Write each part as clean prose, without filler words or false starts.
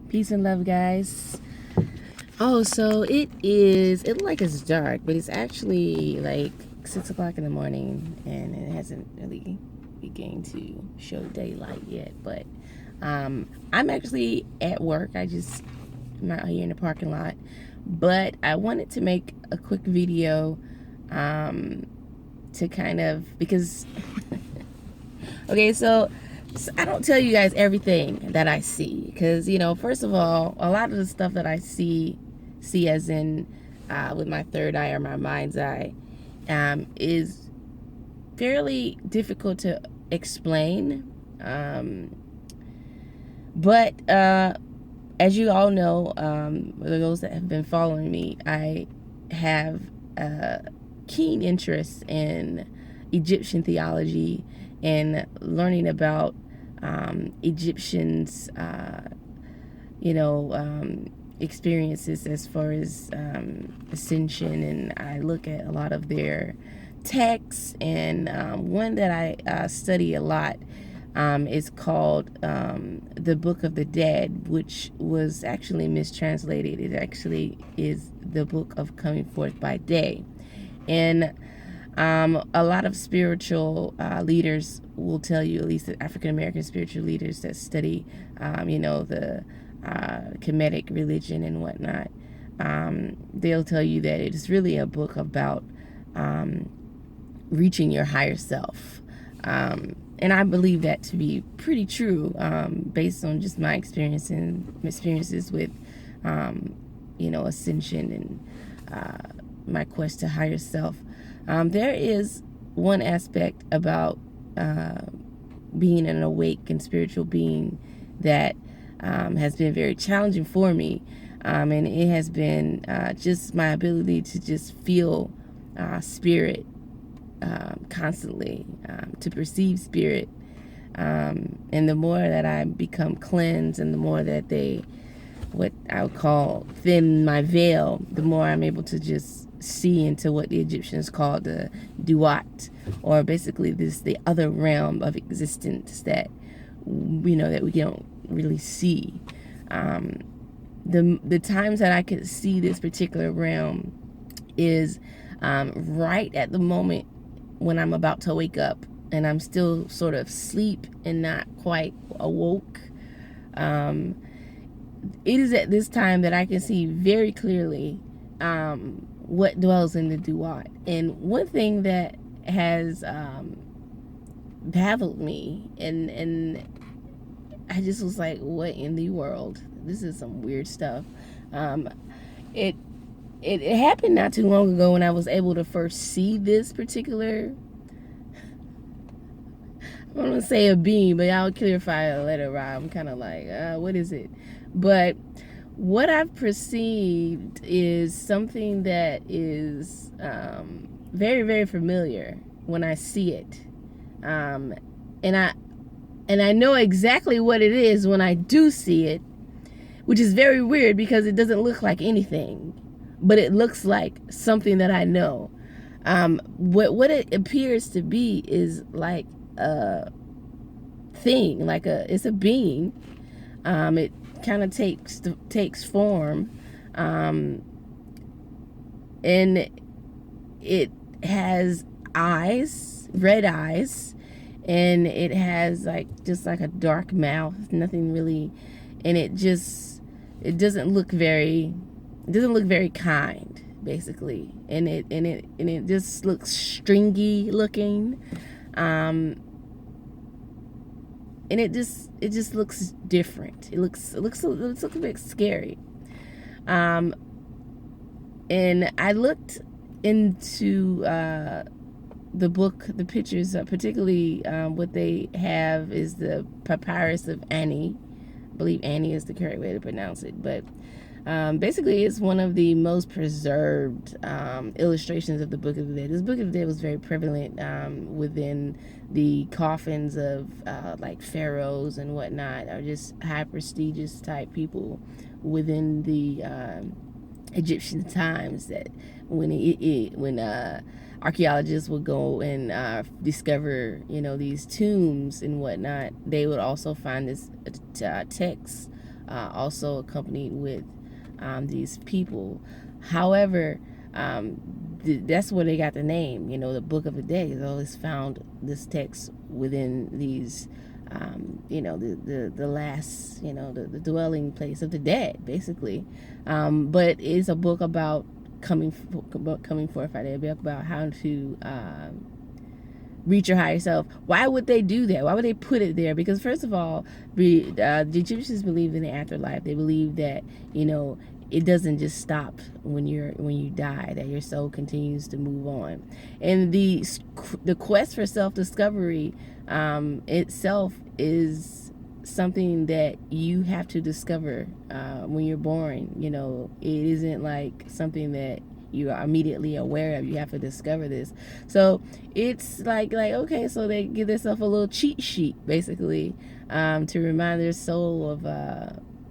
Peace and love, guys. Oh, so it like it's dark, but it's actually like 6 o'clock in the morning, and it hasn't really begun to show daylight yet. But I'm actually at work. I'm out here in the parking lot, but I wanted to make a quick video to kind of, because okay, so I don't tell you guys everything that I see, because first of all, a lot of the stuff that I see as in with my third eye or my mind's eye is fairly difficult to explain. But as you all know, those that have been following me, I have a keen interest in Egyptian theology and learning about Egyptians, experiences as far as Ascension, and I look at a lot of their texts, and one that I study a lot is called the Book of the Dead, which was actually mistranslated. It actually is the Book of Coming Forth by Day. And a lot of spiritual leaders will tell you, at least the African American spiritual leaders that study, the Kemetic religion and whatnot, they'll tell you that it is really a book about reaching your higher self. And I believe that to be pretty true, based on just my experiences with, Ascension and my quest to higher self. There is one aspect about being an awake and spiritual being that has been very challenging for me, and it has been just my ability to just feel spirit constantly, to perceive spirit, and the more that I become cleansed, and the more that what I would call thin my veil, the more I'm able to just see into what the Egyptians called the duat, or basically the other realm of existence that we don't really see. The times that I could see this particular realm is right at the moment when I'm about to wake up and I'm still sort of asleep and not quite awoke. It is at this time that I can see very clearly what dwells in the duat. And one thing that has baffled me, and I just was like, what in the world? This is some weird stuff. It happened not too long ago when I was able to first see this particular, I don't want to say a being, but I'll clarify later. I'm kind of like, what is it? But what I've perceived is something that is very, very familiar when I see it. And I know exactly what it is when I do see it, which is very weird because it doesn't look like anything, but it looks like something that I know. What it appears to be is like a thing, it's a being. It kind of takes form, and it has eyes, red eyes, and it has just like a dark mouth, nothing really, and it doesn't look very kind, basically, and it just looks stringy looking, and it just looks different. It looks a bit scary. And I looked into the book, the pictures, particularly what they have is the papyrus of Annie. I believe Annie is the correct way to pronounce it, but basically it's one of the most preserved illustrations of the Book of the Dead. This Book of the Dead was very prevalent within the coffins of like pharaohs and whatnot, or just high prestigious type people within the Egyptian times, that when archaeologists would go and discover these tombs and whatnot, they would also find this text also accompanied with these people. However, that's where they got the name. The Book of the Dead is always found this text within these, the last, the dwelling place of the dead, basically. But it's a book about coming forth. Right? A book about how to reach your higher self. Why would they do that? Why would they put it there? Because first of all, the Egyptians believed in the afterlife. They believed that it doesn't just stop when you die, that your soul continues to move on. And the quest for self-discovery itself is something that you have to discover when you're born. It isn't like something that you are immediately aware of. You have to discover this. So it's like okay, so they give themselves a little cheat sheet, basically, to remind their soul of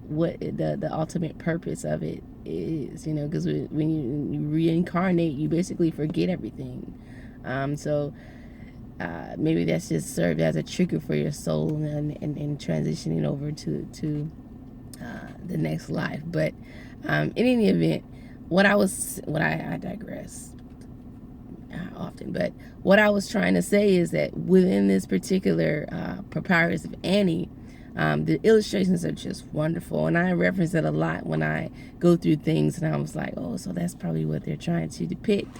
what the ultimate purpose of it is. Because when you reincarnate, you basically forget everything. So maybe that's just served as a trigger for your soul and transitioning over to the next life. But in any event, I digress often, but what I was trying to say is that within this particular papyrus of Annie, the illustrations are just wonderful, and I reference it a lot when I go through things, and I was like, oh, so that's probably what they're trying to depict.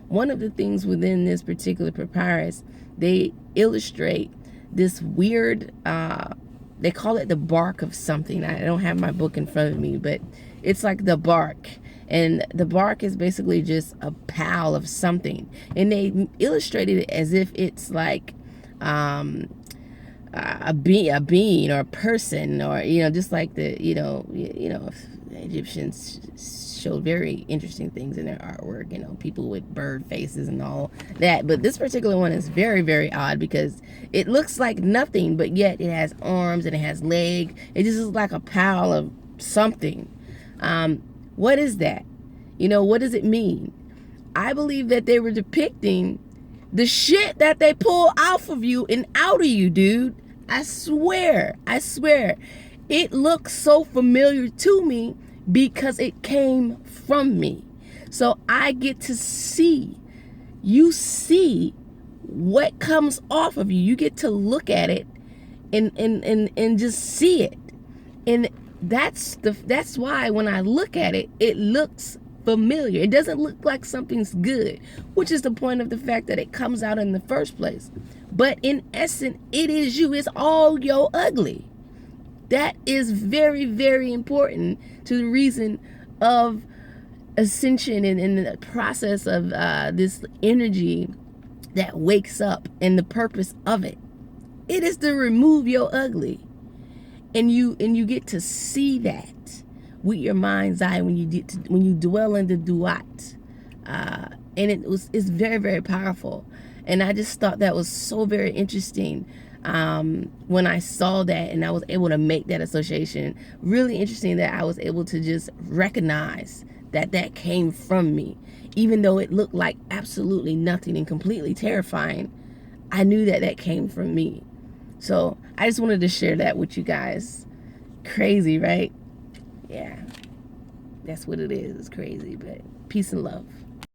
One of the things within this particular papyrus, they illustrate this weird, they call it the bark of something. I don't have my book in front of me, but it's like the bark. And the bark is basically just a pile of something. And they illustrated it as if it's like a being or a person, or just like the Egyptians showed very interesting things in their artwork, people with bird faces and all that. But this particular one is very, very odd because it looks like nothing, but yet it has arms and it has legs. It just looks like a pile of something. What is that? What does it mean? I believe that they were depicting the shit that they pull off of you and out of you, dude. I swear. It looks so familiar to me because it came from me. So I get to see what comes off of you. You get to look at it and just see it. And that's why when I look at it, it looks familiar. It doesn't look like something's good, which is the point of the fact that it comes out in the first place. But in essence, it is you. It's all your ugly. That is very, very important to the reason of ascension and the process of this energy that wakes up, and the purpose of it. It is to remove your ugly. And you get to see that with your mind's eye when you dwell in the duat, and it's very, very powerful. And I just thought that was so very interesting when I saw that, and I was able to make that association. Really interesting that I was able to just recognize that came from me, even though it looked like absolutely nothing and completely terrifying. I knew that came from me. So I just wanted to share that with you guys. Crazy, right? Yeah, that's what it is. It's crazy, but peace and love.